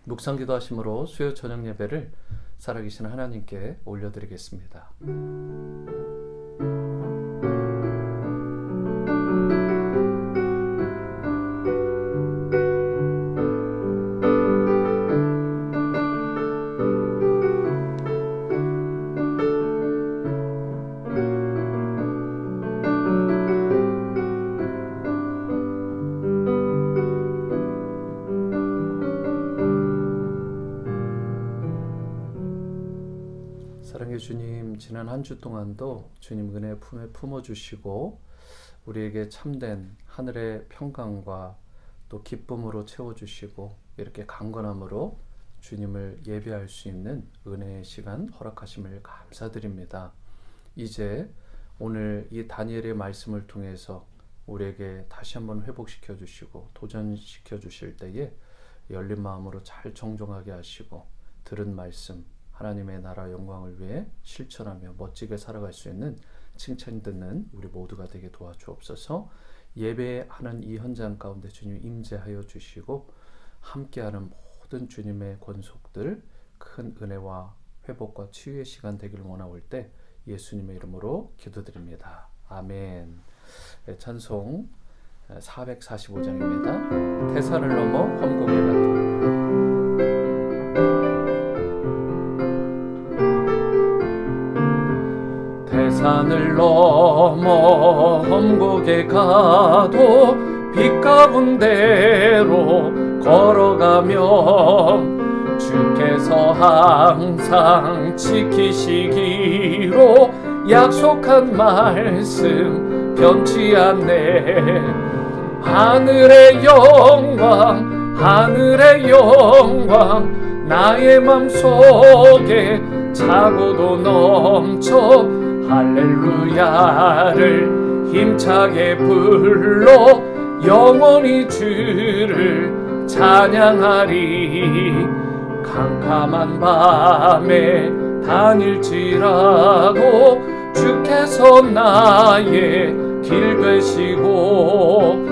묵상기도 하심으로 수요 저녁 예배를 살아계신 하나님께 올려드리겠습니다. 사랑의 주님, 지난 한 주 동안도 주님 은혜 품에 품어주시고 우리에게 참된 하늘의 평강과 또 기쁨으로 채워주시고 이렇게 강건함으로 주님을 예배할 수 있는 은혜의 시간 허락하심을 감사드립니다. 이제 오늘 이 다니엘의 말씀을 통해서 우리에게 다시 한번 회복시켜 주시고 도전시켜 주실 때에 열린 마음으로 잘 정정하게 하시고 들은 말씀 하나님의 나라 영광을 위해 실천하며 멋지게 살아갈 수 있는 칭찬 듣는 우리 모두가 되게 도와주옵소서. 예배하는 이 현장 가운데 주님 임재하여 주시고 함께하는 모든 주님의 권속들 큰 은혜와 회복과 치유의 시간 되기를 원하올 때 예수님의 이름으로 기도드립니다. 아멘. 찬송 445장입니다. 태산을 넘어 험곡에 가도 산을 넘어 험곡에 가도 빛 가운데로 걸어가면 주께서 항상 지키시기로 약속한 말씀 변치 않네. 하늘의 영광 하늘의 영광 나의 맘속에 차고도 넘쳐 할렐루야를 힘차게 불러 영원히 주를 찬양하리. 캄캄한 밤에 다닐지라도 주께서 나의 길 되시고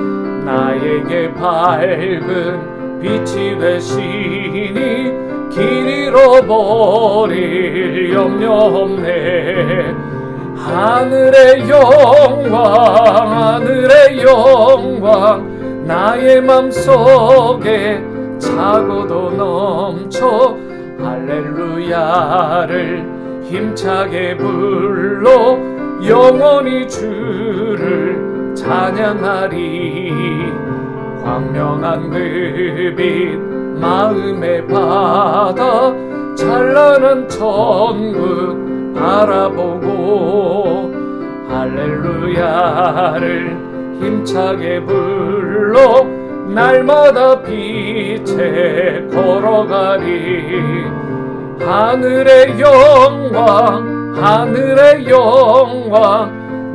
나에게 밝은 빛이 되시니 길 잃어버릴 염려 없네. 하늘의 영광 나의 맘속에 차고도 넘쳐 할렐루야를 힘차게 불러 영원히 주를 찬양하리. 광명한 그 빛 마음의 바다 찬란한 천국 바라보고 할렐루야를 힘차게 불러 날마다 빛에 걸어가리. 하늘의 영광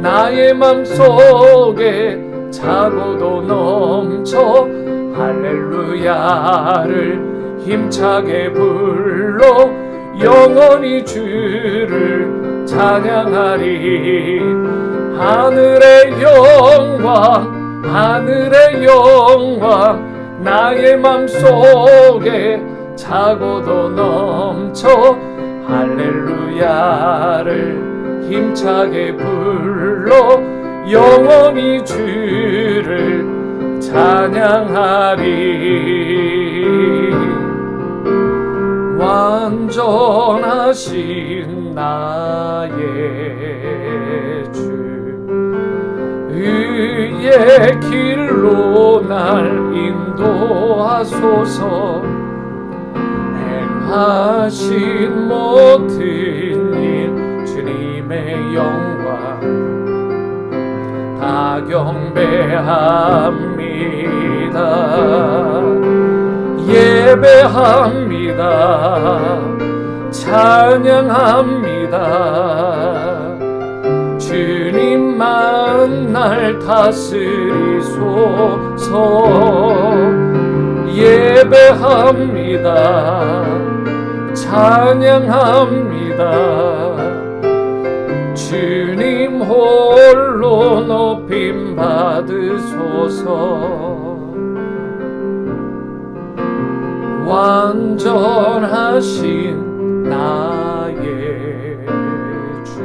나의 맘속에 차고도 넘쳐 할렐루야를 힘차게 불러 영원히 주를 찬양하리. 하늘의 영광 나의 맘속에 차고도 넘쳐 할렐루야를 힘차게 불러 영원히 주를 찬양하리. 완전하신 나의 주 의의 길로 날 인도하소서. 행하신 모든 일 주님의 영광 다 경배합니다. 예배합니다. 찬양합니다. 주님만 날 다스리소서. 예배합니다. 찬양합니다. 주님 홀로 높임 받으소서. 완전하신 나의 주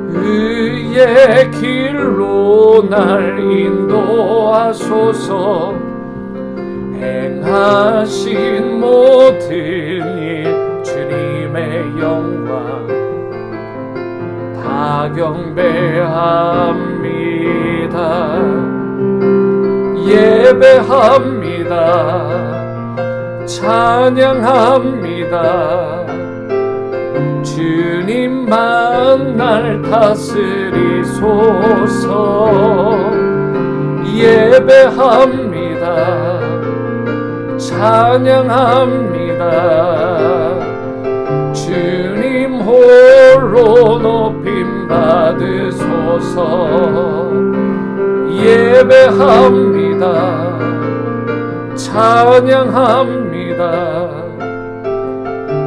의의 길로 날 인도하소서 행하신 모든 일 주님의 영광 다 경배합니다. 예배합니다. 찬양합니다. 주님만 날 다스리소서. 예배합니다. 찬양합니다. 주님 홀로 높임 받으소서. 예배합니다. 찬양합니다.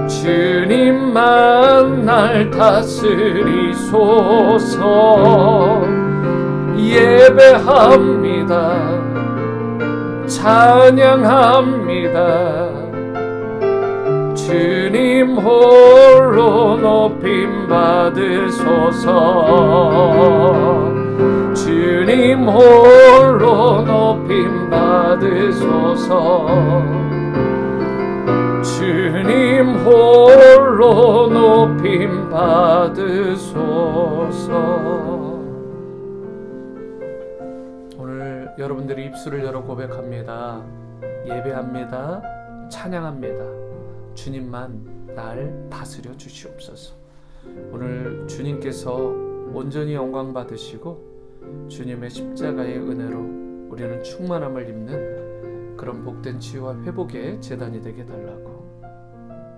주님만 날 다스리소서. 예배합니다. 찬양합니다. 주님 홀로 높임 받으소서. 주님 홀로 높임 받으소서. 주님 홀로 높임 받으소서. 오늘 여러분들이 입술을 열어 고백합니다. 예배합니다. 찬양합니다. 주님만 날 다스려 주시옵소서. 오늘 주님께서 온전히 영광 받으시고 주님의 십자가의 은혜로 우리는 충만함을 입는 그런 복된 치유와 회복의 제단이 되게 달라고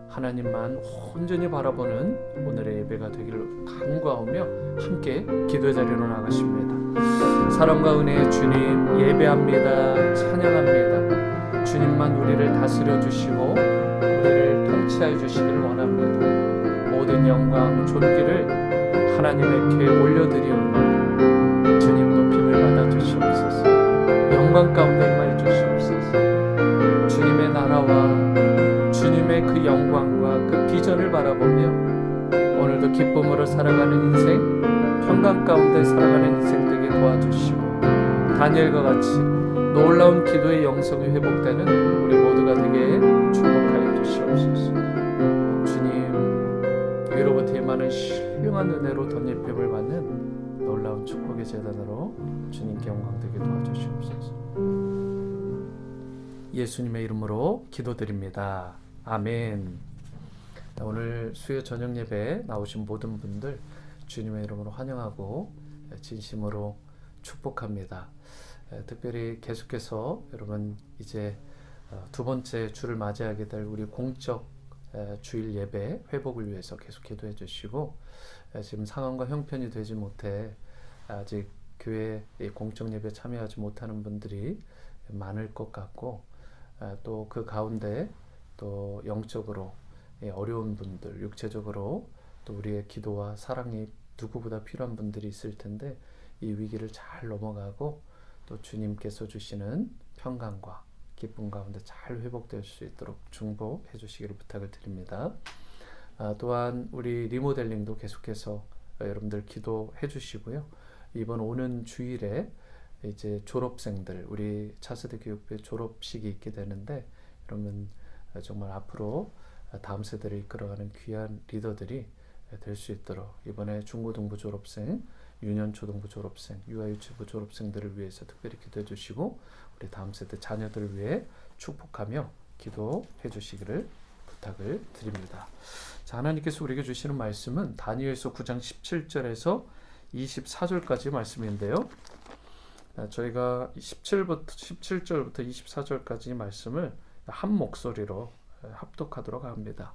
하나님만 온전히 바라보는 오늘의 예배가 되기를 간구하며 함께 기도의 자리로 나가십니다. 사랑과 은혜의 주님 예배합니다. 찬양합니다. 주님만 우리를 다스려 주시고 우리를 통치하여 주시기를 원합니다. 모든 영광 존귀를 하나님께 올려드리오니 주님 높임을 받아 주시옵소서. 영광 가운데 임하여 주시옵소서. 주님의 나라와 주님의 그 영광과 그 비전을 바라보며 오늘도 기쁨으로 살아가는 인생, 평강 가운데 살아가는 인생 되게 도와주시고 다니엘과 같이 놀라운 기도의 영성이 회복되는 우리 모두가 되게 축복하여 주시옵소서. 주님 위로부터 임하는 신령한 은혜로 덧입힘을 받는 놀라운 축복의 제단으로 주님께 영광 되게 도와주시옵소서. 예수님의 이름으로 기도드립니다. 아멘. 오늘 수요 저녁 예배에 나오신 모든 분들 주님의 이름으로 환영하고 진심으로 축복합니다. 특별히 계속해서 여러분 이제 두 번째 주를 맞이하게 될 우리 공적 주일 예배 회복을 위해서 계속 기도해 주시고 지금 상황과 형편이 되지 못해 아직 교회 공적 예배 참여하지 못하는 분들이 많을 것 같고 또 그 가운데 또 영적으로 어려운 분들, 육체적으로 또 우리의 기도와 사랑이 누구보다 필요한 분들이 있을 텐데 이 위기를 잘 넘어가고 또 주님께서 주시는 평강과 기쁨 가운데 잘 회복될 수 있도록 중보해 주시기를 부탁을 드립니다. 또한 우리 리모델링도 계속해서 여러분들 기도해 주시고요. 이번 오는 주일에 이제 졸업생들, 우리 차세대 교육부의 졸업식이 있게 되는데 여러분 정말 앞으로 다음 세대를 이끌어가는 귀한 리더들이 될 수 있도록 이번에 중고등부 졸업생, 유년초등부 졸업생, 유아유치부 졸업생들을 위해서 특별히 기도해 주시고 우리 다음 세대 자녀들을 위해 축복하며 기도해 주시기를 부탁을 드립니다. 자, 하나님께서 우리에게 주시는 말씀은 다니엘서 9장 17절에서 24절까지 말씀인데요. 저희가 17절부터 24절까지 말씀을 한 목소리로 합독하도록 합니다.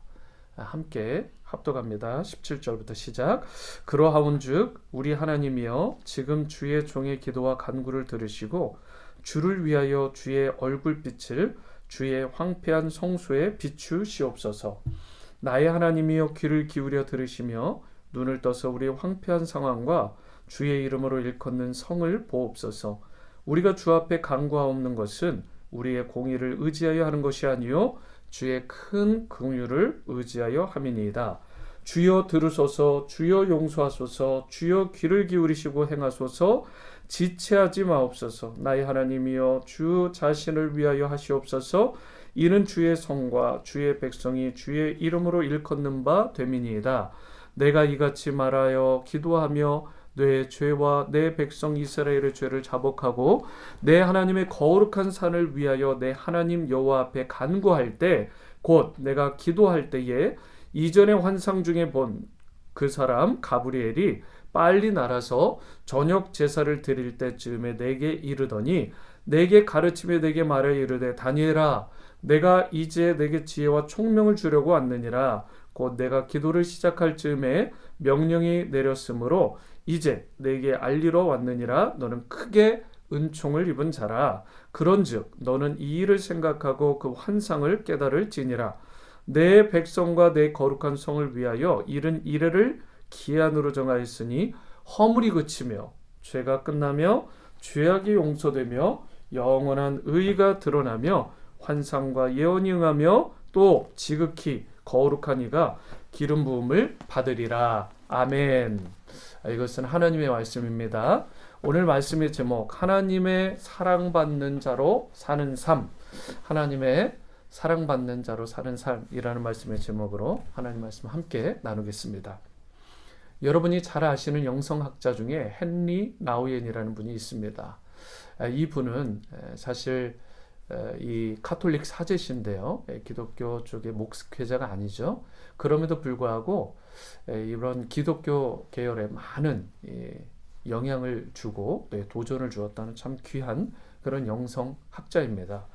함께 합독합니다. 17절부터 시작. 그러하온즉 우리 하나님이여 지금 주의 종의 기도와 간구를 들으시고 주를 위하여 주의 얼굴빛을 주의 황폐한 성소에 비추시옵소서. 나의 하나님이여 귀를 기울여 들으시며 눈을 떠서 우리의 황폐한 상황과 주의 이름으로 일컫는 성을 보옵소서. 우리가 주 앞에 간구하옵는 것은 우리의 공의를 의지하여 하는 것이 아니요 주의 큰 긍휼을 의지하여 함이니이다. 주여 들으소서. 주여 용서하소서. 주여 귀를 기울이시고 행하소서. 지체하지 마옵소서. 나의 하나님이여 주 자신을 위하여 하시옵소서. 이는 주의 성과 주의 백성이 주의 이름으로 일컫는 바 됨이니이다. 내가 이같이 말하여 기도하며 내 죄와 내 백성 이스라엘의 죄를 자복하고 내 하나님의 거룩한 산을 위하여 내 하나님 여호와 앞에 간구할 때 곧 내가 기도할 때에 이전의 환상 중에 본 그 사람 가브리엘이 빨리 날아서 저녁 제사를 드릴 때쯤에 내게 이르더니 내게 가르치며 내게 말해 이르되 다니엘아 내가 이제 내게 지혜와 총명을 주려고 왔느니라. 곧 내가 기도를 시작할 즈음에 명령이 내렸으므로 이제 내게 알리러 왔느니라. 너는 크게 은총을 입은 자라. 그런즉 너는 이 일을 생각하고 그 환상을 깨달을지니라. 내 백성과 내 거룩한 성을 위하여 이른 이래를 기한으로 정하였으니 허물이 그치며 죄가 끝나며 죄악이 용서되며 영원한 의가 드러나며 환상과 예언이 응하며 또 지극히 거룩한 이가 기름 부음을 받으리라. 아멘. 이것은 하나님의 말씀입니다. 오늘 말씀의 제목 하나님의 사랑받는 자로 사는 삶, 하나님의 사랑받는 자로 사는 삶이라는 말씀의 제목으로 하나님 말씀 함께 나누겠습니다. 여러분이 잘 아시는 영성학자 중에 헨리 나우엔이라는 분이 있습니다. 이 분은 사실 이 카톨릭 사제신데요. 기독교 쪽의 목회자가 아니죠. 그럼에도 불구하고 이런 기독교 계열에 많은 영향을 주고 도전을 주었다는 참 귀한 그런 영성학자입니다.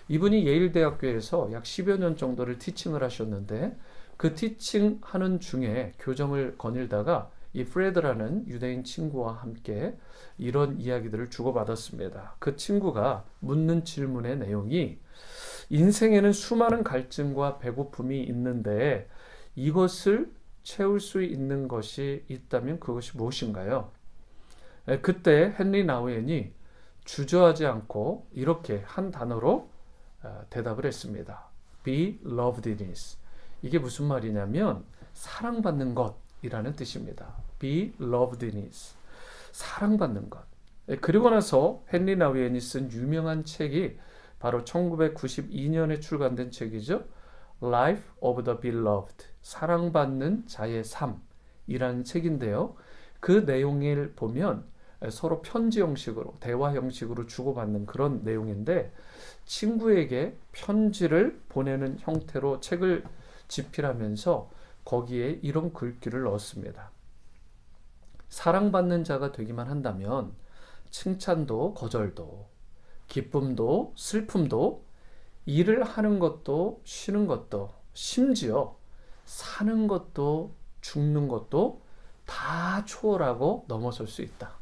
이분이 예일대학교에서 약 10여 년 정도를 티칭을 하셨는데 그 티칭하는 중에 교정을 거닐다가 이 프레드라는 유대인 친구와 함께 이런 이야기들을 주고받았습니다. 그 친구가 묻는 질문의 내용이 인생에는 수많은 갈증과 배고픔이 있는데 이것을 채울 수 있는 것이 있다면 그것이 무엇인가요? 그때 헨리 나우엔이 주저하지 않고 이렇게 한 단어로 대답을 했습니다. Belovedness. 이게 무슨 말이냐면 사랑받는 것이라는 뜻입니다. Belovedness. 사랑받는 것. 그리고 나서 헨리 나우엔이 쓴 유명한 책이 바로 1992년에 출간된 책이죠. Life of the Beloved. 사랑받는 자의 삶이라는 책인데요. 그 내용을 보면 서로 편지 형식으로 대화 형식으로 주고받는 그런 내용인데 친구에게 편지를 보내는 형태로 책을 집필하면서 거기에 이런 글귀를 넣었습니다. 사랑받는 자가 되기만 한다면 칭찬도 거절도 기쁨도 슬픔도 일을 하는 것도 쉬는 것도 심지어 사는 것도 죽는 것도 다 초월하고 넘어설 수 있다.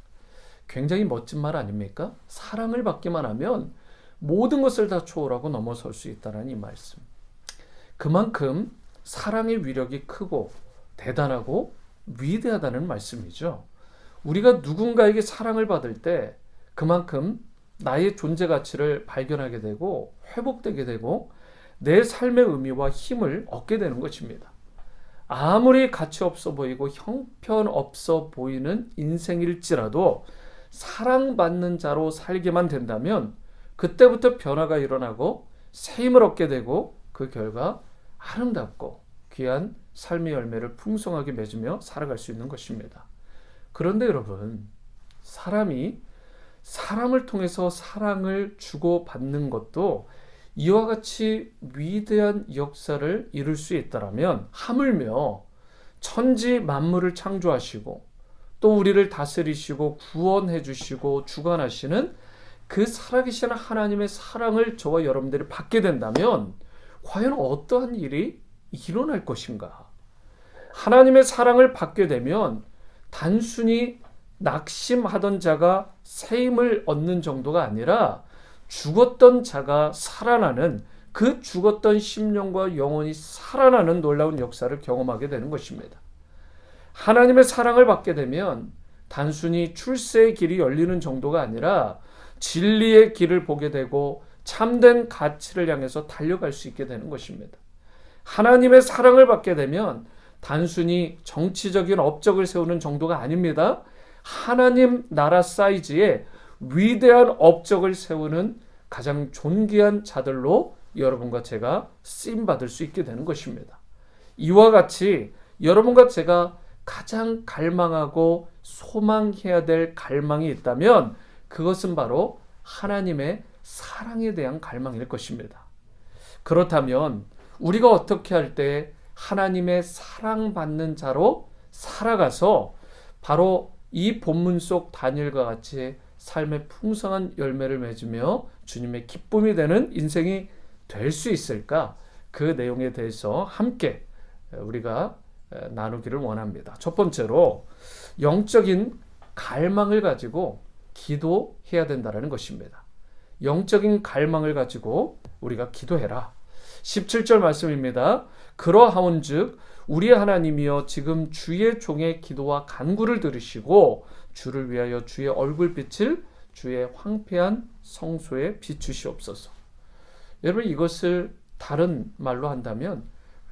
굉장히 멋진 말 아닙니까? 사랑을 받기만 하면 모든 것을 다 초월하고 넘어설 수 있다는 이 말씀. 그만큼 사랑의 위력이 크고 대단하고 위대하다는 말씀이죠. 우리가 누군가에게 사랑을 받을 때 그만큼 나의 존재 가치를 발견하게 되고 회복되게 되고 내 삶의 의미와 힘을 얻게 되는 것입니다. 아무리 가치 없어 보이고 형편없어 보이는 인생일지라도 사랑받는 자로 살게만 된다면 그때부터 변화가 일어나고 새 힘을 얻게 되고 그 결과 아름답고 귀한 삶의 열매를 풍성하게 맺으며 살아갈 수 있는 것입니다. 그런데 여러분, 사람이 사람을 통해서 사랑을 주고받는 것도 이와 같이 위대한 역사를 이룰 수 있다면 하물며 천지 만물을 창조하시고 또 우리를 다스리시고 구원해 주시고 주관하시는 그 살아계신 하나님의 사랑을 저와 여러분들이 받게 된다면 과연 어떠한 일이 일어날 것인가? 하나님의 사랑을 받게 되면 단순히 낙심하던 자가 새 힘을 얻는 정도가 아니라 죽었던 자가 살아나는 그 죽었던 심령과 영혼이 살아나는 놀라운 역사를 경험하게 되는 것입니다. 하나님의 사랑을 받게 되면 단순히 출세의 길이 열리는 정도가 아니라 진리의 길을 보게 되고 참된 가치를 향해서 달려갈 수 있게 되는 것입니다. 하나님의 사랑을 받게 되면 단순히 정치적인 업적을 세우는 정도가 아닙니다. 하나님 나라 사이즈의 위대한 업적을 세우는 가장 존귀한 자들로 여러분과 제가 쓰임받을 수 있게 되는 것입니다. 이와 같이 여러분과 제가 가장 갈망하고 소망해야 될 갈망이 있다면 그것은 바로 하나님의 사랑에 대한 갈망일 것입니다. 그렇다면 우리가 어떻게 할 때 하나님의 사랑받는 자로 살아가서 바로 이 본문 속 다니엘과 같이 삶의 풍성한 열매를 맺으며 주님의 기쁨이 되는 인생이 될 수 있을까? 그 내용에 대해서 함께 우리가 나누기를 원합니다. 첫 번째로 영적인 갈망을 가지고 기도해야 된다는 것입니다. 영적인 갈망을 가지고 우리가 기도해라. 17절 말씀입니다. 그러하온즉 우리 하나님이여 지금 주의 종의 기도와 간구를 들으시고 주를 위하여 주의 얼굴빛을 주의 황폐한 성소에 비추시옵소서. 여러분, 이것을 다른 말로 한다면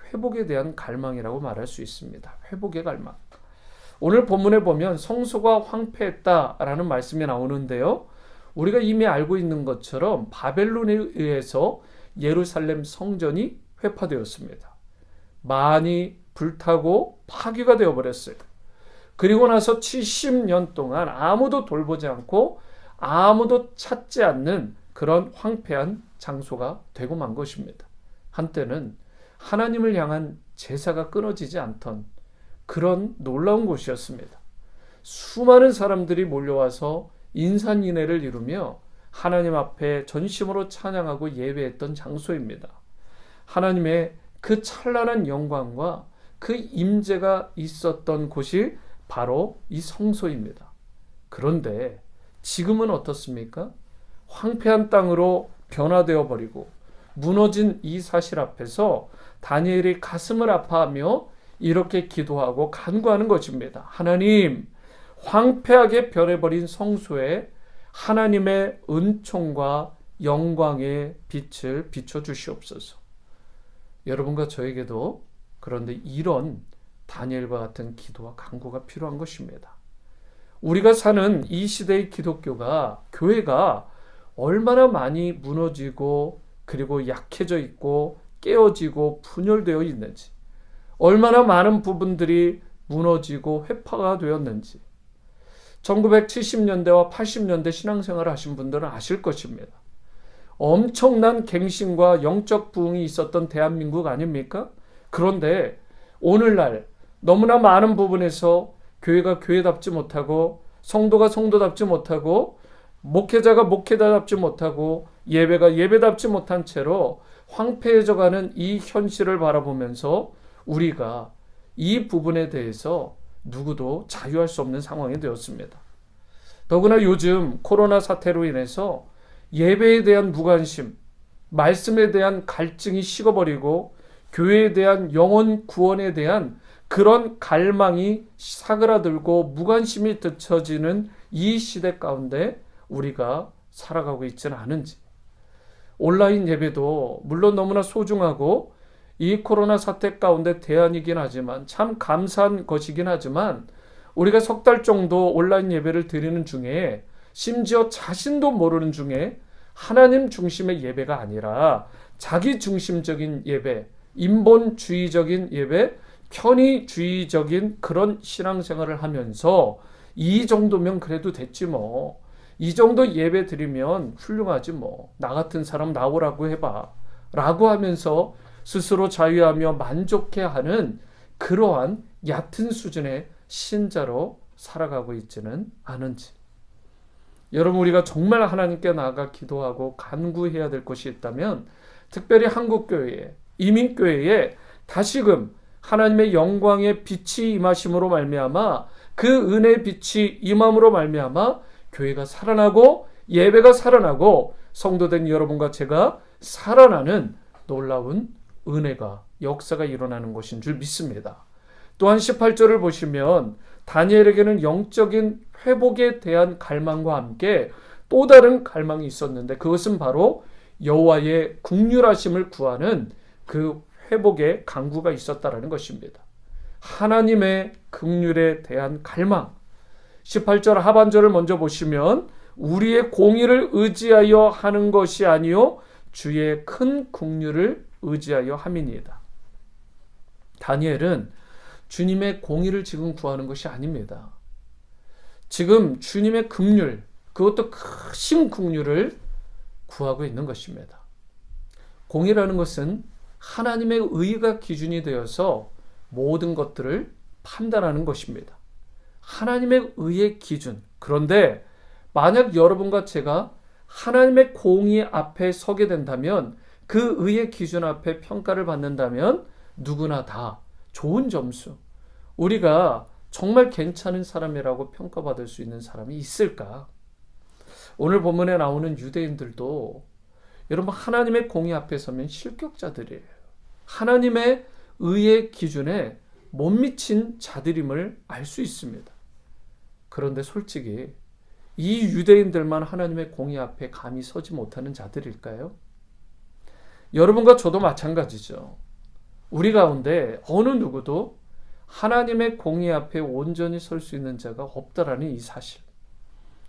회복에 대한 갈망이라고 말할 수 있습니다. 회복의 갈망. 오늘 본문에 보면 성소가 황폐했다라는 말씀이 나오는데요. 우리가 이미 알고 있는 것처럼 바벨론에 의해서 예루살렘 성전이 회파되었습니다. 많이 불타고 파괴가 되어버렸어요. 그리고 나서 70년 동안 아무도 돌보지 않고 아무도 찾지 않는 그런 황폐한 장소가 되고 만 것입니다. 한때는 하나님을 향한 제사가 끊어지지 않던 그런 놀라운 곳이었습니다. 수많은 사람들이 몰려와서 인산인해를 이루며 하나님 앞에 전심으로 찬양하고 예배했던 장소입니다. 하나님의 그 찬란한 영광과 그 임재가 있었던 곳이 바로 이 성소입니다. 그런데 지금은 어떻습니까? 황폐한 땅으로 변화되어 버리고 무너진 이 사실 앞에서 다니엘이 가슴을 아파하며 이렇게 기도하고 간구하는 것입니다. 하나님, 황폐하게 변해버린 성소에 하나님의 은총과 영광의 빛을 비춰주시옵소서. 여러분과 저에게도 그런데 이런 다니엘과 같은 기도와 간구가 필요한 것입니다. 우리가 사는 이 시대의 기독교가, 교회가 얼마나 많이 무너지고 그리고 약해져 있고 깨어지고 분열되어 있는지, 얼마나 많은 부분들이 무너지고 회파가 되었는지 1970년대와 80년대 신앙생활을 하신 분들은 아실 것입니다. 엄청난 갱신과 영적 부흥이 있었던 대한민국 아닙니까? 그런데 오늘날 너무나 많은 부분에서 교회가 교회답지 못하고 성도가 성도답지 못하고 목회자가 목회자답지 못하고 예배가 예배답지 못한 채로 황폐해져가는 이 현실을 바라보면서 우리가 이 부분에 대해서 누구도 자유할 수 없는 상황이 되었습니다. 더구나 요즘 코로나 사태로 인해서 예배에 대한 무관심, 말씀에 대한 갈증이 식어버리고 교회에 대한 영혼 구원에 대한 그런 갈망이 사그라들고 무관심이 뒤처지는 이 시대 가운데 우리가 살아가고 있지는 않은지, 온라인 예배도 물론 너무나 소중하고 이 코로나 사태 가운데 대안이긴 하지만 참 감사한 것이긴 하지만 우리가 석 달 정도 온라인 예배를 드리는 중에 심지어 자신도 모르는 중에 하나님 중심의 예배가 아니라 자기 중심적인 예배, 인본주의적인 예배, 편의주의적인 그런 신앙생활을 하면서 이 정도면 그래도 됐지 뭐, 이 정도 예배 드리면 훌륭하지 뭐, 나 같은 사람 나오라고 해봐 라고 하면서 스스로 자유하며 만족해하는 그러한 얕은 수준의 신자로 살아가고 있지는 않은지, 여러분, 우리가 정말 하나님께 나아가 기도하고 간구해야 될 것이 있다면 특별히 한국교회에, 이민교회에 다시금 하나님의 영광의 빛이 임하심으로 말미암아 그 은혜의 빛이 임함으로 말미암아 교회가 살아나고 예배가 살아나고 성도된 여러분과 제가 살아나는 놀라운 은혜가, 역사가 일어나는 것인 줄 믿습니다. 또한 18절을 보시면 다니엘에게는 영적인 회복에 대한 갈망과 함께 또 다른 갈망이 있었는데 그것은 바로 여호와의 긍휼하심을 구하는 그 회복의 간구가 있었다라는 것입니다. 하나님의 긍휼에 대한 갈망. 18절 하반절을 먼저 보시면 우리의 공의를 의지하여 하는 것이 아니요 주의 큰 긍휼을 의지하여 함이니이다. 다니엘은 주님의 공의를 지금 구하는 것이 아닙니다. 지금 주님의 긍휼, 그것도 크신 긍휼을 구하고 있는 것입니다. 공의라는 것은 하나님의 의가 기준이 되어서 모든 것들을 판단하는 것입니다. 하나님의 의의 기준. 그런데 만약 여러분과 제가 하나님의 공의 앞에 서게 된다면, 그 의의 기준 앞에 평가를 받는다면 누구나 다 좋은 점수, 우리가 정말 괜찮은 사람이라고 평가받을 수 있는 사람이 있을까? 오늘 본문에 나오는 유대인들도 여러분 하나님의 공의 앞에 서면 실격자들이에요. 하나님의 의의 기준에 못 미친 자들임을 알 수 있습니다. 그런데 솔직히 이 유대인들만 하나님의 공의 앞에 감히 서지 못하는 자들일까요? 여러분과 저도 마찬가지죠. 우리 가운데 어느 누구도 하나님의 공의 앞에 온전히 설 수 있는 자가 없다라는 이 사실.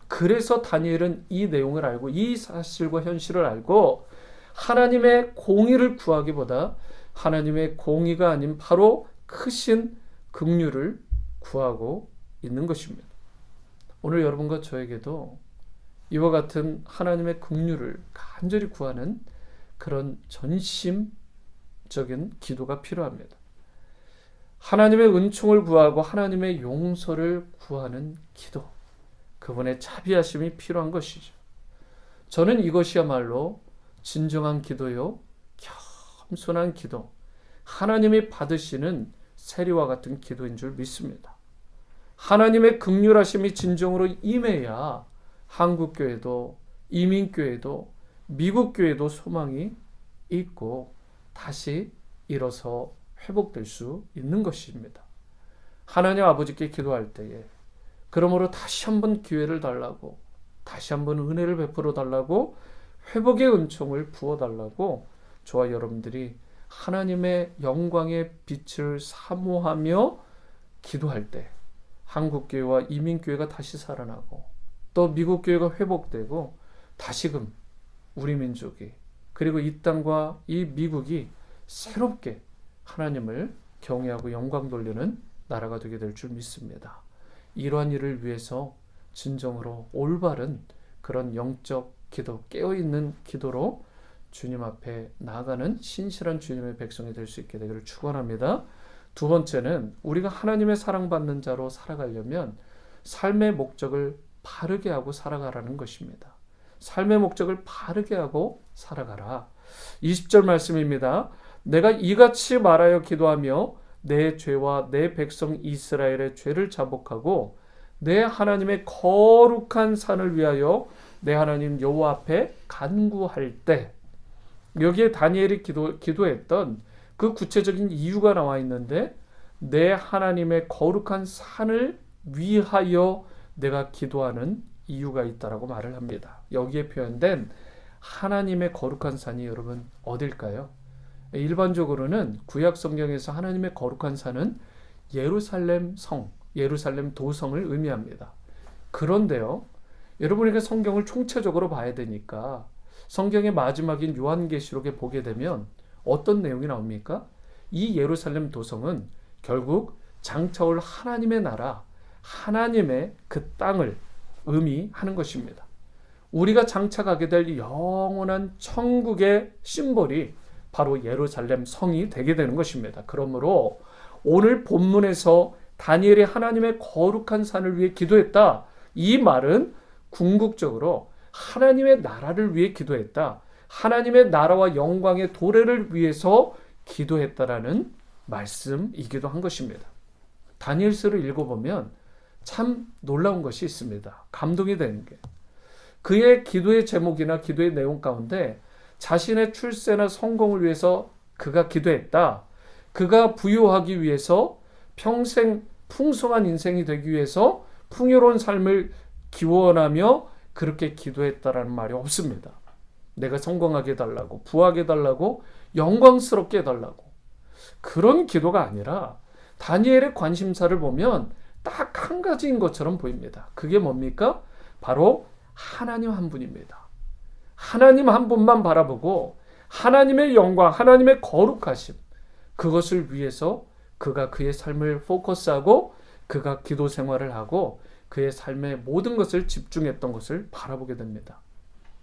그래서 다니엘은 이 내용을 알고, 이 사실과 현실을 알고 하나님의 공의를 구하기보다 하나님의 공의가 아닌 바로 크신 긍휼을 구하고 있는 것입니다. 오늘 여러분과 저에게도 이와 같은 하나님의 긍휼을 간절히 구하는 그런 전심적인 기도가 필요합니다. 하나님의 은총을 구하고 하나님의 용서를 구하는 기도, 그분의 자비하심이 필요한 것이죠. 저는 이것이야말로 진정한 기도요, 겸손한 기도, 하나님이 받으시는 세리와 같은 기도인 줄 믿습니다. 하나님의 긍휼하심이 진정으로 임해야 한국교회도, 이민교회도, 미국교회도 소망이 있고 다시 일어서 회복될 수 있는 것입니다. 하나님 아버지께 기도할 때에 그러므로 다시 한번 기회를 달라고, 다시 한번 은혜를 베풀어 달라고, 회복의 은총을 부어 달라고 저와 여러분들이 하나님의 영광의 빛을 사모하며 기도할 때 한국교회와 이민교회가 다시 살아나고, 또 미국교회가 회복되고, 다시금 우리 민족이, 그리고 이 땅과 이 미국이 새롭게 하나님을 경외하고 영광 돌리는 나라가 되게 될 줄 믿습니다. 이러한 일을 위해서 진정으로 올바른 그런 영적 기도, 깨어있는 기도로 주님 앞에 나아가는 신실한 주님의 백성이 될 수 있게 되기를 축원합니다. 두 번째는 우리가 하나님의 사랑받는 자로 살아가려면 삶의 목적을 바르게 하고 살아가라는 것입니다. 삶의 목적을 바르게 하고 살아가라. 20절 말씀입니다. 내가 이같이 말하여 기도하며 내 죄와 내 백성 이스라엘의 죄를 자복하고 내 하나님의 거룩한 산을 위하여 내 하나님 여호와 앞에 간구할 때, 여기에 다니엘이 기도했던 그 구체적인 이유가 나와 있는데, 내 하나님의 거룩한 산을 위하여 내가 기도하는 이유가 있다라고 말을 합니다. 여기에 표현된 하나님의 거룩한 산이 여러분 어딜까요? 일반적으로는 구약 성경에서 하나님의 거룩한 산은 예루살렘 성, 예루살렘 도성을 의미합니다. 그런데요, 여러분에게 성경을 총체적으로 봐야 되니까 성경의 마지막인 요한계시록에 보게 되면 어떤 내용이 나옵니까? 이 예루살렘 도성은 결국 장차올 하나님의 나라, 하나님의 그 땅을 의미하는 것입니다. 우리가 장차가게 될 영원한 천국의 심볼이 바로 예루살렘 성이 되게 되는 것입니다. 그러므로 오늘 본문에서 다니엘이 하나님의 거룩한 산을 위해 기도했다, 이 말은 궁극적으로 하나님의 나라를 위해 기도했다, 하나님의 나라와 영광의 도래를 위해서 기도했다라는 말씀이기도 한 것입니다. 다니엘서를 읽어보면 참 놀라운 것이 있습니다. 감동이 되는 게, 그의 기도의 제목이나 기도의 내용 가운데 자신의 출세나 성공을 위해서 그가 기도했다, 그가 부유하기 위해서, 평생 풍성한 인생이 되기 위해서 풍요로운 삶을 기원하며 그렇게 기도했다라는 말이 없습니다. 내가 성공하게 해달라고, 부하게 해달라고, 영광스럽게 해달라고. 그런 기도가 아니라 다니엘의 관심사를 보면 딱 한 가지인 것처럼 보입니다. 그게 뭡니까? 바로 하나님 한 분입니다. 하나님 한 분만 바라보고 하나님의 영광, 하나님의 거룩하심, 그것을 위해서 그가 그의 삶을 포커스하고 그가 기도 생활을 하고 그의 삶의 모든 것을 집중했던 것을 바라보게 됩니다.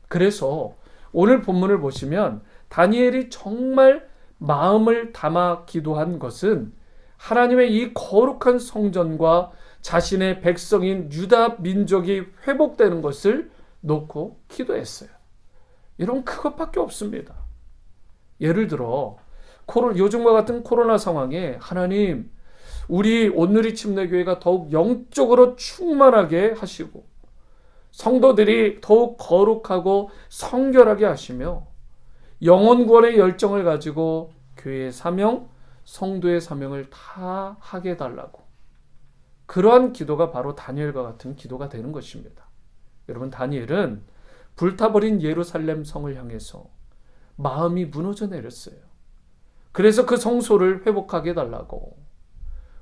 그래서 오늘 본문을 보시면 다니엘이 정말 마음을 담아 기도한 것은 하나님의 이 거룩한 성전과 자신의 백성인 유다 민족이 회복되는 것을 놓고 기도했어요. 이런 그것밖에 없습니다. 예를 들어 요즘과 같은 코로나 상황에 하나님, 우리 온누리 침례교회가 더욱 영적으로 충만하게 하시고 성도들이 더욱 거룩하고 성결하게 하시며 영혼 구원의 열정을 가지고 교회의 사명, 성도의 사명을 다 하게 해달라고. 그러한 기도가 바로 다니엘과 같은 기도가 되는 것입니다. 여러분, 다니엘은 불타버린 예루살렘 성을 향해서 마음이 무너져 내렸어요. 그래서 그 성소를 회복하게 해달라고.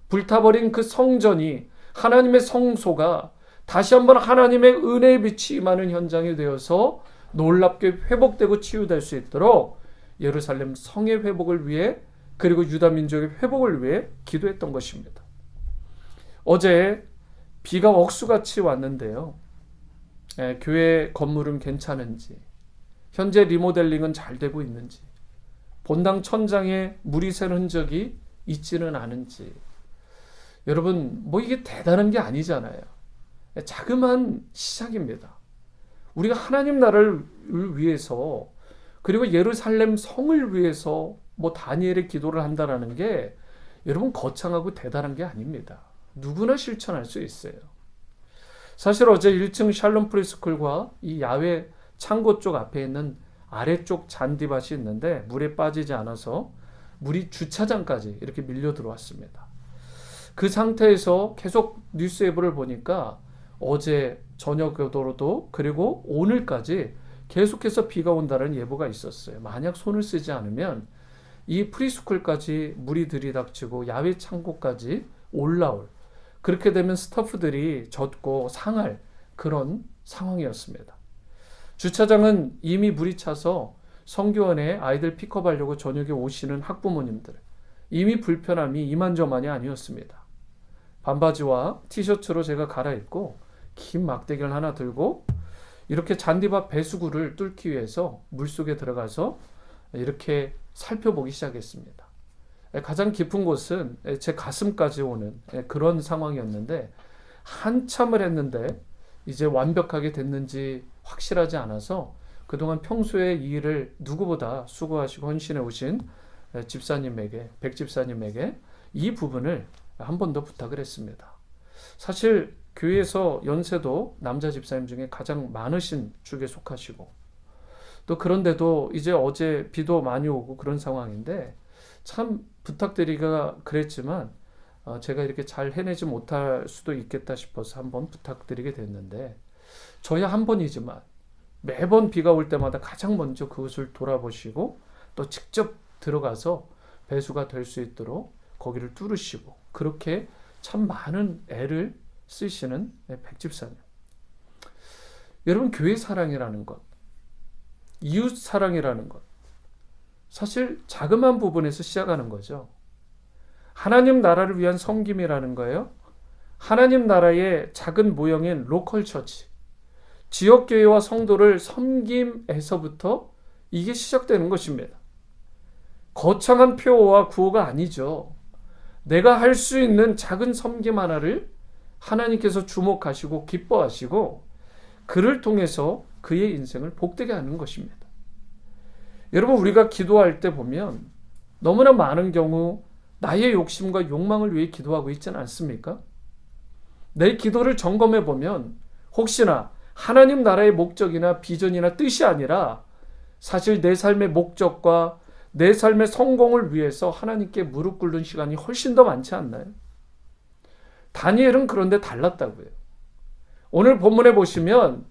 불타버린 그 성전이, 하나님의 성소가 다시 한번 하나님의 은혜의 빛이 임하는 현장이 되어서 놀랍게 회복되고 치유될 수 있도록 예루살렘 성의 회복을 위해, 그리고 유다 민족의 회복을 위해 기도했던 것입니다. 어제 비가 억수같이 왔는데요. 교회 건물은 괜찮은지, 현재 리모델링은 잘 되고 있는지, 본당 천장에 물이 새는 흔적이 있지는 않은지. 여러분, 이게 대단한 게 아니잖아요. 자그마한 시작입니다. 우리가 하나님 나라를 위해서, 그리고 예루살렘 성을 위해서 다니엘의 기도를 한다라는 게 여러분 거창하고 대단한 게 아닙니다. 누구나 실천할 수 있어요. 사실 어제 1층 샬롬 프리스쿨과 이 야외 창고 쪽 앞에 있는 아래쪽 잔디밭이 있는데 물에 빠지지 않아서 물이 주차장까지 이렇게 밀려 들어왔습니다. 그 상태에서 계속 뉴스 예보를 보니까 어제 저녁으로도 그리고 오늘까지 계속해서 비가 온다는 예보가 있었어요. 만약 손을 쓰지 않으면 이 프리스쿨까지 물이 들이닥치고 야외 창고까지 올라올, 그렇게 되면 스타프들이 젖고 상할 그런 상황이었습니다. 주차장은 이미 물이 차서 성교원에 아이들 픽업하려고 저녁에 오시는 학부모님들, 이미 불편함이 이만저만이 아니었습니다. 반바지와 티셔츠로 제가 갈아입고 긴 막대기를 하나 들고 이렇게 잔디밭 배수구를 뚫기 위해서 물속에 들어가서 이렇게 살펴보기 시작했습니다. 가장 깊은 곳은 제 가슴까지 오는 그런 상황이었는데, 한참을 했는데 이제 완벽하게 됐는지 확실하지 않아서 그동안 평소에 이 일을 누구보다 수고하시고 헌신해 오신 집사님에게, 백 집사님에게 이 부분을 한 번 더 부탁을 했습니다. 사실 교회에서 연세도 남자 집사님 중에 가장 많으신 축에 속하시고, 또 그런데도 이제 어제 비도 많이 오고 그런 상황인데 참 부탁드리기가 그랬지만 제가 이렇게 잘 해내지 못할 수도 있겠다 싶어서 한번 부탁드리게 됐는데, 저야 한 번이지만 매번 비가 올 때마다 가장 먼저 그것을 돌아보시고 또 직접 들어가서 배수가 될 수 있도록 거기를 뚫으시고, 그렇게 참 많은 애를 쓰시는 백집사님. 여러분, 교회 사랑이라는 것, 이웃 사랑이라는 것, 사실 자그마한 부분에서 시작하는 거죠. 하나님 나라를 위한 섬김이라는 거예요. 하나님 나라의 작은 모형인 로컬 처치, 지역교회와 성도를 섬김에서부터 이게 시작되는 것입니다. 거창한 표어와 구호가 아니죠. 내가 할 수 있는 작은 섬김 하나를 하나님께서 주목하시고 기뻐하시고 그를 통해서 그의 인생을 복되게 하는 것입니다. 여러분, 우리가 기도할 때 보면 너무나 많은 경우 나의 욕심과 욕망을 위해 기도하고 있지는 않습니까? 내 기도를 점검해 보면 혹시나 하나님 나라의 목적이나 비전이나 뜻이 아니라 사실 내 삶의 목적과 내 삶의 성공을 위해서 하나님께 무릎 꿇는 시간이 훨씬 더 많지 않나요? 다니엘은 그런데 달랐다고요. 오늘 본문에 보시면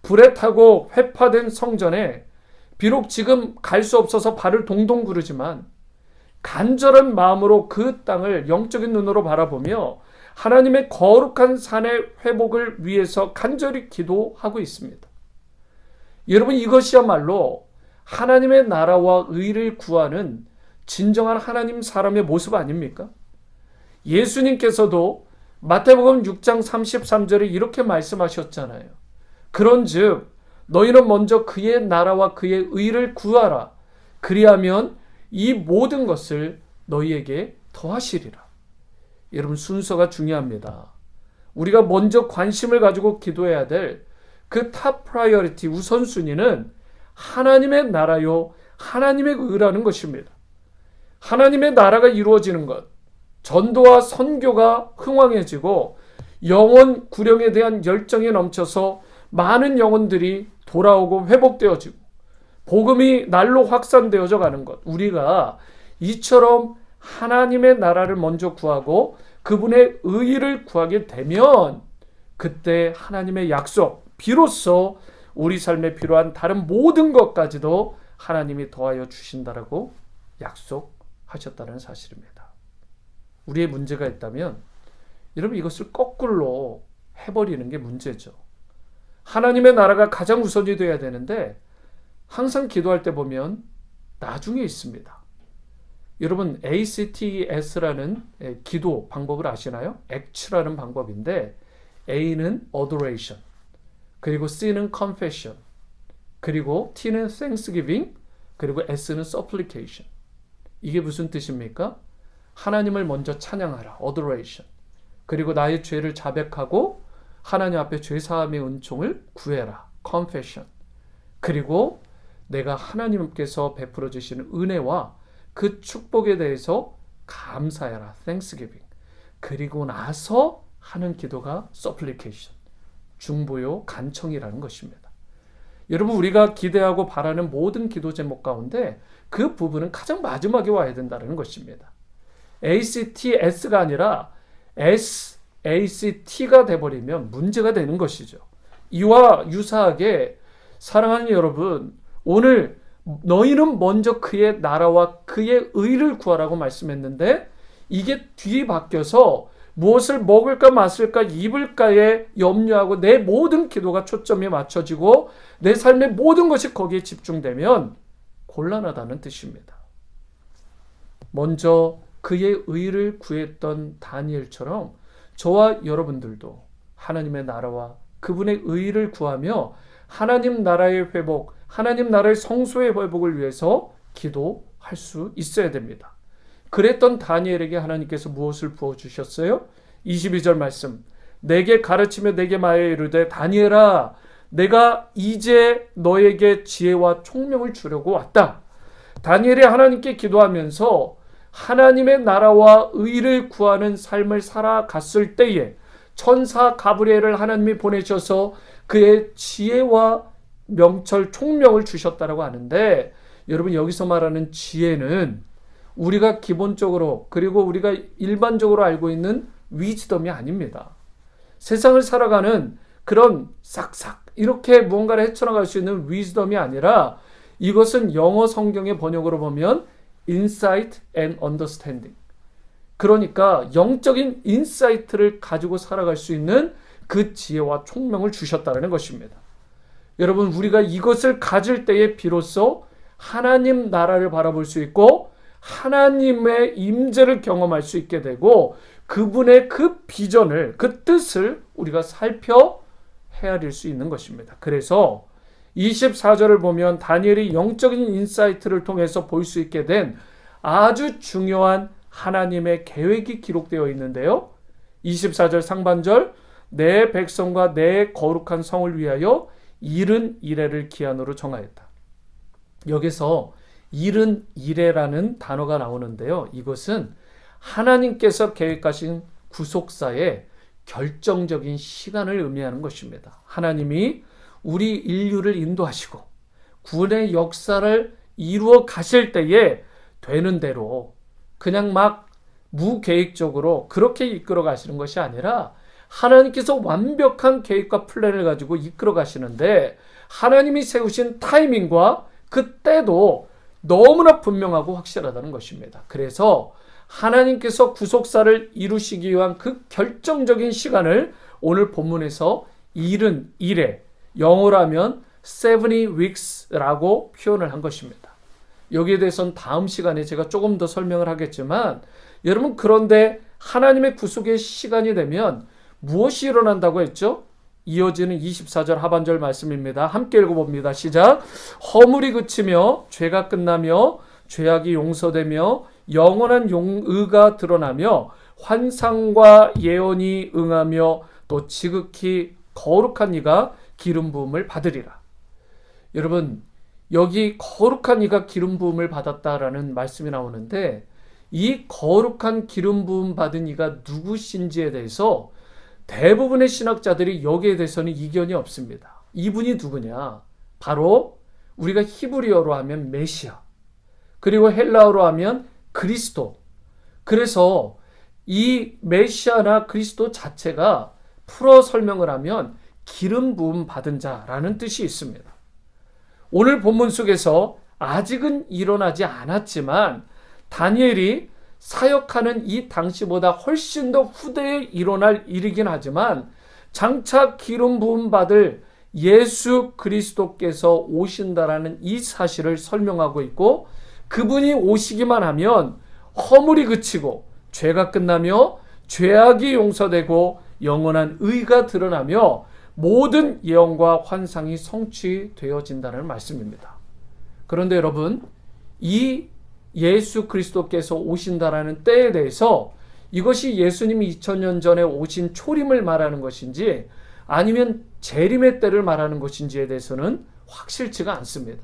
불에 타고 회파된 성전에 비록 지금 갈 수 없어서 발을 동동 구르지만 간절한 마음으로 그 땅을 영적인 눈으로 바라보며 하나님의 거룩한 산의 회복을 위해서 간절히 기도하고 있습니다. 여러분, 이것이야말로 하나님의 나라와 의를 구하는 진정한 하나님 사람의 모습 아닙니까? 예수님께서도 마태복음 6장 33절에 이렇게 말씀하셨잖아요. 그런즉 너희는 먼저 그의 나라와 그의 의를 구하라. 그리하면 이 모든 것을 너희에게 더하시리라. 여러분, 순서가 중요합니다. 우리가 먼저 관심을 가지고 기도해야 될 그 탑 프라이어리티 우선순위는 하나님의 나라요, 하나님의 의라는 것입니다. 하나님의 나라가 이루어지는 것, 전도와 선교가 흥왕해지고 영혼 구령에 대한 열정이 넘쳐서 많은 영혼들이 돌아오고 회복되어지고 복음이 날로 확산되어져 가는 것, 우리가 이처럼 하나님의 나라를 먼저 구하고 그분의 의의를 구하게 되면 그때 하나님의 약속, 비로소 우리 삶에 필요한 다른 모든 것까지도 하나님이 더하여 주신다라고 약속하셨다는 사실입니다. 우리의 문제가 있다면 여러분, 이것을 거꾸로 해버리는 게 문제죠. 하나님의 나라가 가장 우선이 되어야 되는데 항상 기도할 때 보면 나중에 있습니다. 여러분, ACTS라는 기도 방법을 아시나요? ACT라는 방법인데 A는 Adoration, 그리고 C는 Confession, 그리고 T는 Thanksgiving, 그리고 S는 Supplication. 이게 무슨 뜻입니까? 하나님을 먼저 찬양하라, Adoration. 그리고 나의 죄를 자백하고 하나님 앞에 죄사함의 은총을 구해라, Confession. 그리고 내가 하나님께서 베풀어 주시는 은혜와 그 축복에 대해서 감사해라, Thanksgiving. 그리고 나서 하는 기도가 Supplication, 중보요, 간청이라는 것입니다. 여러분, 우리가 기대하고 바라는 모든 기도 제목 가운데 그 부분은 가장 마지막에 와야 된다는 것입니다. ACTS가 아니라 SACT가 돼버리면 문제가 되는 것이죠. 이와 유사하게 사랑하는 여러분, 오늘 너희는 먼저 그의 나라와 그의 의를 구하라고 말씀했는데 이게 뒤바뀌어서 무엇을 먹을까 마실까 입을까에 염려하고 내 모든 기도가 초점이 맞춰지고 내 삶의 모든 것이 거기에 집중되면 곤란하다는 뜻입니다. 먼저 그의 의를 구했던 다니엘처럼 저와 여러분들도 하나님의 나라와 그분의 의를 구하며 하나님 나라의 회복, 하나님 나라의 성소의 회복을 위해서 기도할 수 있어야 됩니다. 그랬던 다니엘에게 하나님께서 무엇을 부어주셨어요? 22절 말씀, 내게 가르치며 내게 말하여 이르되 다니엘아, 내가 이제 너에게 지혜와 총명을 주려고 왔다. 다니엘이 하나님께 기도하면서 하나님의 나라와 의를 구하는 삶을 살아갔을 때에 천사 가브리엘을 하나님이 보내셔서 그의 지혜와 명철, 총명을 주셨다라고 하는데, 여러분, 여기서 말하는 지혜는 우리가 기본적으로 그리고 우리가 일반적으로 알고 있는 위즈덤이 아닙니다. 세상을 살아가는 그런 싹싹 이렇게 무언가를 헤쳐나갈 수 있는 위즈덤이 아니라 이것은 영어 성경의 번역으로 보면 insight and understanding. 그러니까 영적인 인사이트를 가지고 살아갈 수 있는 그 지혜와 총명을 주셨다는 것입니다. 여러분, 우리가 이것을 가질 때에 비로소 하나님 나라를 바라볼 수 있고 하나님의 임재를 경험할 수 있게 되고 그분의 그 비전을, 그 뜻을 우리가 살펴 헤아릴 수 있는 것입니다. 그래서 24절을 보면 다니엘이 영적인 인사이트를 통해서 볼 수 있게 된 아주 중요한 하나님의 계획이 기록되어 있는데요. 24절 상반절, 내 백성과 내 거룩한 성을 위하여 70이레를 기한으로 정하였다. 여기서 70이레라는 단어가 나오는데요. 이것은 하나님께서 계획하신 구속사의 결정적인 시간을 의미하는 것입니다. 하나님이 우리 인류를 인도하시고 구원의 역사를 이루어 가실 때에 되는 대로 그냥 막 무계획적으로 그렇게 이끌어 가시는 것이 아니라 하나님께서 완벽한 계획과 플랜을 가지고 이끌어 가시는데 하나님이 세우신 타이밍과 그때도 너무나 분명하고 확실하다는 것입니다. 그래서 하나님께서 구속사를 이루시기 위한 그 결정적인 시간을 오늘 본문에서 71회, 영어로 하면 70 weeks라고 표현을 한 것입니다. 여기에 대해서는 다음 시간에 제가 조금 더 설명을 하겠지만, 여러분, 그런데 하나님의 구속의 시간이 되면 무엇이 일어난다고 했죠? 이어지는 24절 하반절 말씀입니다. 함께 읽어봅니다. 시작. 허물이 그치며 죄가 끝나며 죄악이 용서되며 영원한 의가 드러나며 환상과 예언이 응하며 또 지극히 거룩한 이가 기름 부음을 받으리라. 여러분, 여기 거룩한 이가 기름 부음을 받았다라는 말씀이 나오는데, 이 거룩한 기름 부음 받은 이가 누구신지에 대해서 대부분의 신학자들이 여기에 대해서는 이견이 없습니다. 이분이 누구냐? 바로 우리가 히브리어로 하면 메시아, 그리고 헬라어로 하면 그리스도. 그래서 이 메시아나 그리스도 자체가 풀어 설명을 하면 기름 부음 받은 자라는 뜻이 있습니다. 오늘 본문 속에서 아직은 일어나지 않았지만 다니엘이 사역하는 이 당시보다 훨씬 더 후대에 일어날 일이긴 하지만 장차 기름 부음 받을 예수 그리스도께서 오신다라는 이 사실을 설명하고 있고, 그분이 오시기만 하면 허물이 그치고 죄가 끝나며 죄악이 용서되고 영원한 의가 드러나며 모든 예언과 환상이 성취되어진다는 말씀입니다. 그런데 여러분, 이 예수 그리스도께서 오신다라는 때에 대해서 이것이 예수님이 2000년 전에 오신 초림을 말하는 것인지 아니면 재림의 때를 말하는 것인지에 대해서는 확실치가 않습니다.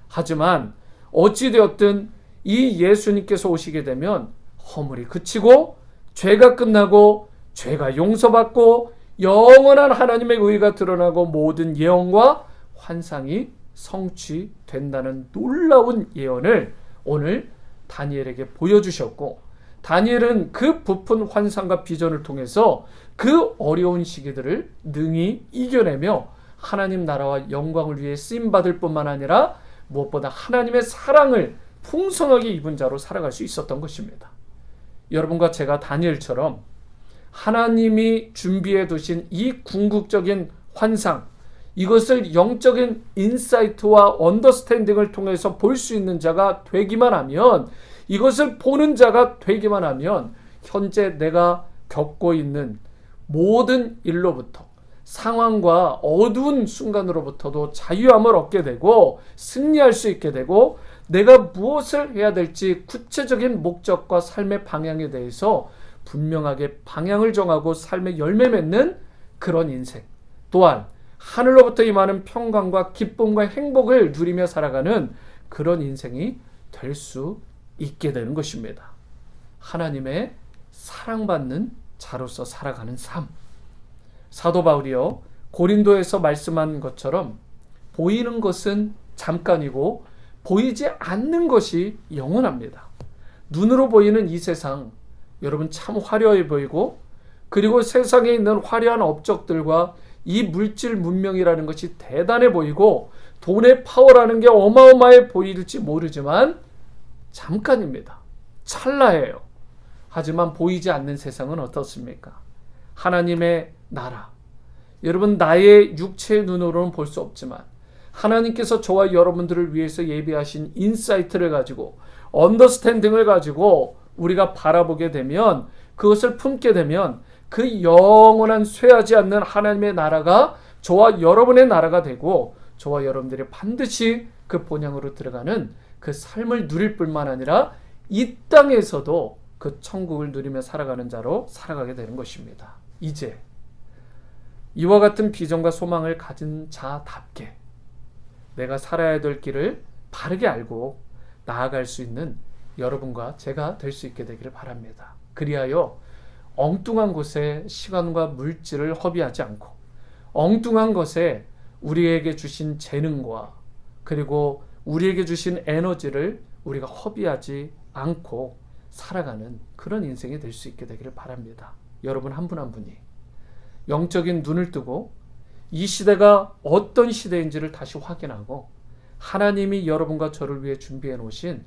하지만 어찌되었든 이 예수님께서 오시게 되면 허물이 그치고 죄가 끝나고 죄가 용서받고 영원한 하나님의 의가 드러나고 모든 예언과 환상이 성취된다는 놀라운 예언을 오늘 다니엘에게 보여주셨고, 다니엘은 그 부푼 환상과 비전을 통해서 그 어려운 시기들을 능히 이겨내며 하나님 나라와 영광을 위해 쓰임받을 뿐만 아니라 무엇보다 하나님의 사랑을 풍성하게 입은 자로 살아갈 수 있었던 것입니다. 여러분과 제가 다니엘처럼 하나님이 준비해 두신 이 궁극적인 환상, 이것을 영적인 인사이트와 언더스탠딩을 통해서 볼 수 있는 자가 되기만 하면, 이것을 보는 자가 되기만 하면 현재 내가 겪고 있는 모든 일로부터, 상황과 어두운 순간으로부터도 자유함을 얻게 되고 승리할 수 있게 되고, 내가 무엇을 해야 될지 구체적인 목적과 삶의 방향에 대해서 분명하게 방향을 정하고 삶의 열매 맺는 그런 인생, 또한 하늘로부터 임하는 평강과 기쁨과 행복을 누리며 살아가는 그런 인생이 될 수 있게 되는 것입니다. 하나님의 사랑받는 자로서 살아가는 삶. 사도 바울이요, 고린도에서 말씀한 것처럼 보이는 것은 잠깐이고 보이지 않는 것이 영원합니다. 눈으로 보이는 이 세상, 여러분 참 화려해 보이고, 그리고 세상에 있는 화려한 업적들과 이 물질 문명이라는 것이 대단해 보이고 돈의 파워라는 게 어마어마해 보일지 모르지만 잠깐입니다. 찰나예요. 하지만 보이지 않는 세상은 어떻습니까? 하나님의 나라. 여러분, 나의 육체의 눈으로는 볼 수 없지만 하나님께서 저와 여러분들을 위해서 예비하신 인사이트를 가지고, 언더스탠딩을 가지고 우리가 바라보게 되면, 그것을 품게 되면 그 영원한 쇠하지 않는 하나님의 나라가 저와 여러분의 나라가 되고, 저와 여러분들이 반드시 그 본향으로 들어가는 그 삶을 누릴 뿐만 아니라 이 땅에서도 그 천국을 누리며 살아가는 자로 살아가게 되는 것입니다. 이제 이와 같은 비전과 소망을 가진 자답게 내가 살아야 될 길을 바르게 알고 나아갈 수 있는 여러분과 제가 될 수 있게 되기를 바랍니다. 그리하여 엉뚱한 곳에 시간과 물질을 허비하지 않고, 엉뚱한 것에 우리에게 주신 재능과 그리고 우리에게 주신 에너지를 우리가 허비하지 않고 살아가는 그런 인생이 될 수 있게 되기를 바랍니다. 여러분 한 분 한 분이 영적인 눈을 뜨고 이 시대가 어떤 시대인지를 다시 확인하고 하나님이 여러분과 저를 위해 준비해 놓으신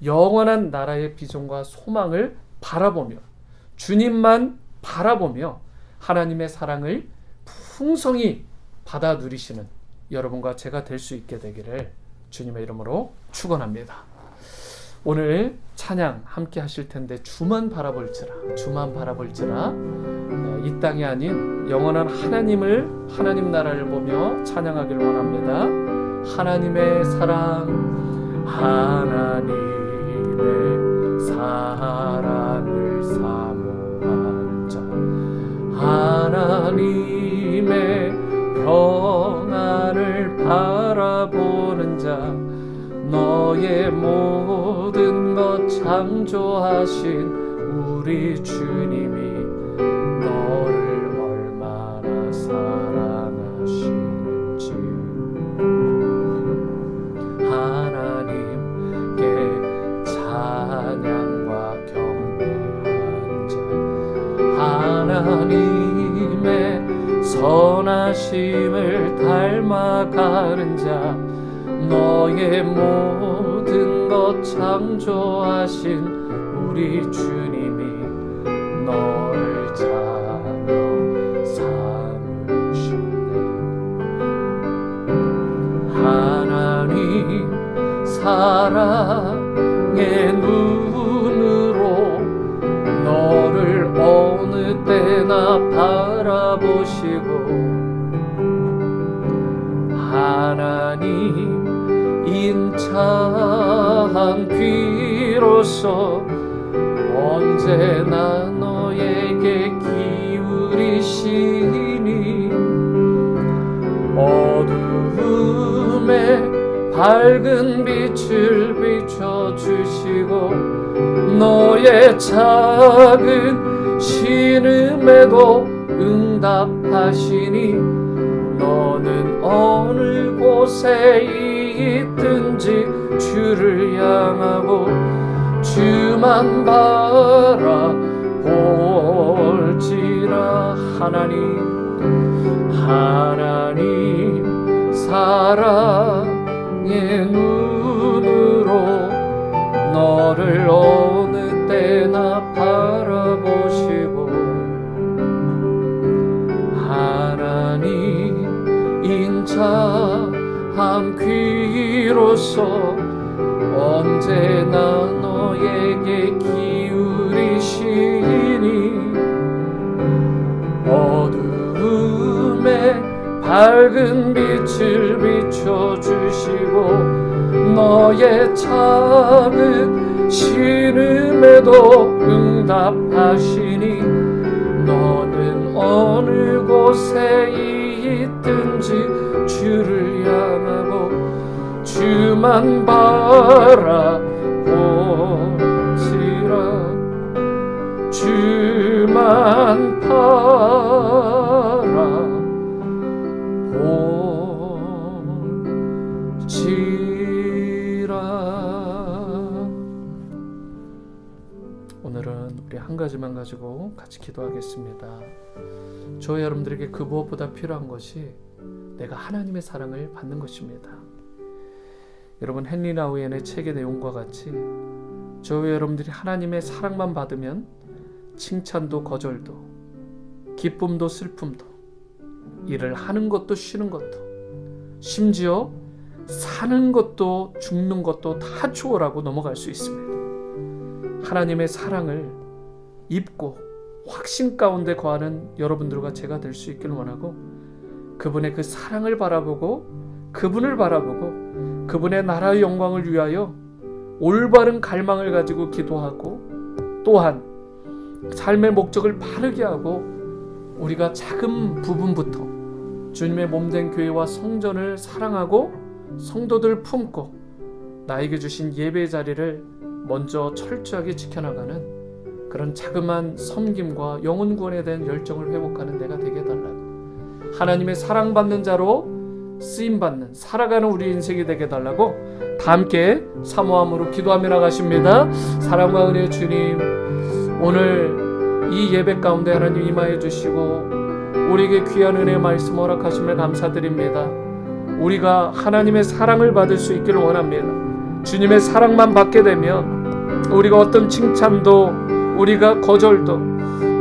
영원한 나라의 비전과 소망을 바라보며 주님만 바라보며 하나님의 사랑을 풍성히 받아 누리시는 여러분과 제가 될 수 있게 되기를 주님의 이름으로 축원합니다. 오늘 찬양 함께 하실 텐데 주만 바라볼지라 이 땅이 아닌 영원한 하나님 나라를 보며 찬양하길 원합니다. 하나님의 사랑, 하나님의 사랑을 사모하는 자, 하나님의 평안을 바라보는 자, 너의 모든 것 창조하신 우리 주님이 너를 얼마나 사랑하시는지 하나님께 찬양과 경배하는 자, 하나님의 선하심을 닮아가는 자, 너의 모든 것 창조하신 우리 주님이 너를 자녀 삼으시네. 하나님 사랑의 눈으로 너를 어느 때나 바라보시고 하나님 인자한 귀로서 언제나 너에게 기울이시니 어두움에 밝은 빛을 비춰주시고 너의 작은 신음에도 응답하시니 너는 어느 곳에 있든지 주를 향하고 주만 바라볼지라. 하나님 사랑의 눈으로 너를 어느 때나 바라보시고 하나님 인자한 귀로서 언제나 너에게 기울이시니 어두움에 밝은 빛을 비춰주시고 너의 작은 신음에도 응답하시니 너는 어느 곳에 있든지 주를 향하고 주만 바라보시라. 주만 바라보시라. 오늘은 우리 한 가지만 가지고 같이 기도하겠습니다. 저 여러분들에게 그 무엇보다 필요한 것이 내가 하나님의 사랑을 받는 것입니다. 여러분 헨리 나우엔의 책의 내용과 같이 저와 여러분들이 하나님의 사랑만 받으면 칭찬도 거절도 기쁨도 슬픔도 일을 하는 것도 쉬는 것도 심지어 사는 것도 죽는 것도 다 추월하고 넘어갈 수 있습니다. 하나님의 사랑을 입고 확신 가운데 거하는 여러분들과 제가 될 수 있기를 원하고 그분의 그 사랑을 바라보고 그분을 바라보고 그분의 나라의 영광을 위하여 올바른 갈망을 가지고 기도하고 또한 삶의 목적을 바르게 하고 우리가 작은 부분부터 주님의 몸된 교회와 성전을 사랑하고 성도들 품고 나에게 주신 예배의 자리를 먼저 철저하게 지켜나가는 그런 자그마한 섬김과 영혼 구원에 대한 열정을 회복하는 내가 되게 해달라고 하나님의 사랑받는 자로 쓰임받는 살아가는 우리 인생이 되게 해달라고 다 함께 사모함으로 기도하며 나가십니다. 사랑과 은혜의 주님, 오늘 이 예배 가운데 하나님 임하여 주시고 우리에게 귀한 은혜의 말씀 허락하심을 감사드립니다. 우리가 하나님의 사랑을 받을 수 있기를 원합니다. 주님의 사랑만 받게 되면 우리가 어떤 칭찬도, 우리가 거절도,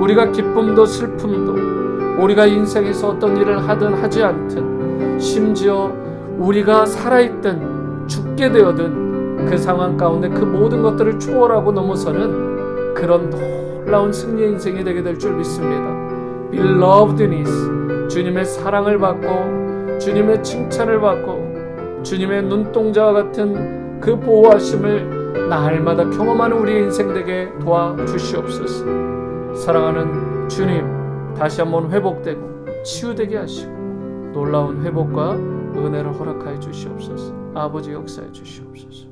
우리가 기쁨도 슬픔도, 우리가 인생에서 어떤 일을 하든 하지 않든, 심지어 우리가 살아있든 죽게 되어든 그 상황 가운데 그 모든 것들을 초월하고 넘어서는 그런 놀라운 승리의 인생이 되게 될 줄 믿습니다. Belovedness, 주님의 사랑을 받고 주님의 칭찬을 받고 주님의 눈동자와 같은 그 보호하심을 날마다 경험하는 우리의 인생 되게 도와주시옵소서. 사랑하는 주님, 다시 한번 회복되고 치유되게 하시고 놀라운 회복과 은혜를 허락하여 주시옵소서. 아버지 역사해 주시옵소서.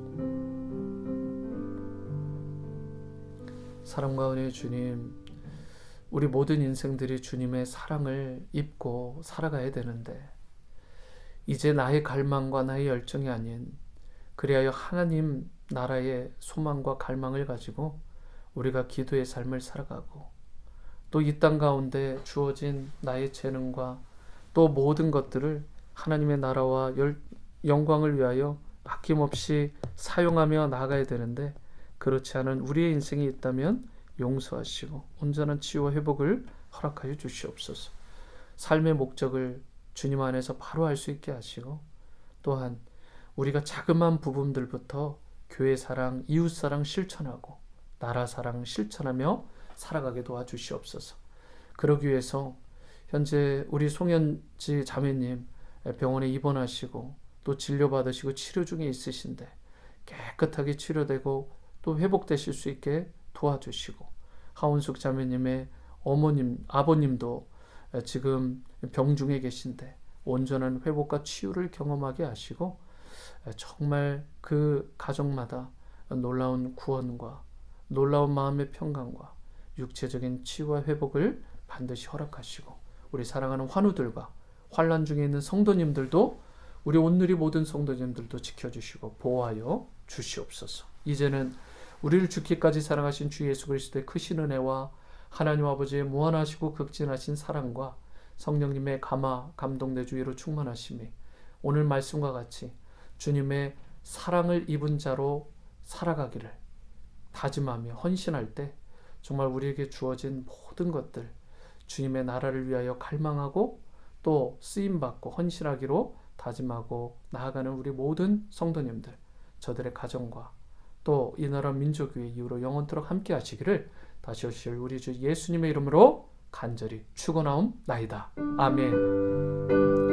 사랑과 은혜의 주님, 우리 모든 인생들이 주님의 사랑을 입고 살아가야 되는데 이제 나의 갈망과 나의 열정이 아닌 그리하여 하나님 나라의 소망과 갈망을 가지고 우리가 기도의 삶을 살아가고 또 이 땅 가운데 주어진 나의 재능과 또 모든 것들을 하나님의 나라와 영광을 위하여 아낌없이 사용하며 나아가야 되는데 그렇지 않은 우리의 인생이 있다면 용서하시고 온전한 치유와 회복을 허락하여 주시옵소서. 삶의 목적을 주님 안에서 바로 알 수 있게 하시고 또한 우리가 자그마한 부분들부터 교회 사랑, 이웃 사랑 실천하고 나라 사랑 실천하며 살아가게 도와주시옵소서. 그러기 위해서 현재 우리 송현지 자매님 병원에 입원하시고 또 진료받으시고 치료 중에 있으신데 깨끗하게 치료되고 또 회복되실 수 있게 도와주시고 하원숙 자매님의 어머님, 아버님도 지금 병 중에 계신데 온전한 회복과 치유를 경험하게 하시고 정말 그 가정마다 놀라운 구원과 놀라운 마음의 평강과 육체적인 치유와 회복을 반드시 허락하시고 우리 사랑하는 환우들과 환난 중에 있는 성도님들도 우리 온누리 모든 성도님들도 지켜주시고 보호하여 주시옵소서. 이제는 우리를 죽기까지 사랑하신 주 예수 그리스도의 크신 은혜와 하나님 아버지의 무한하시고 극진하신 사랑과 성령님의 감동내주 위로 충만하심이 오늘 말씀과 같이 주님의 사랑을 입은 자로 살아가기를 다짐하며 헌신할 때 정말 우리에게 주어진 모든 것들 주님의 나라를 위하여 갈망하고 또 쓰임받고 헌신하기로 다짐하고 나아가는 우리 모든 성도님들, 저들의 가정과 또 이 나라 민족 위에 이후로 영원토록 함께 하시기를 다시 오실 우리 주 예수님의 이름으로 간절히 축원하옵나이다. 아멘.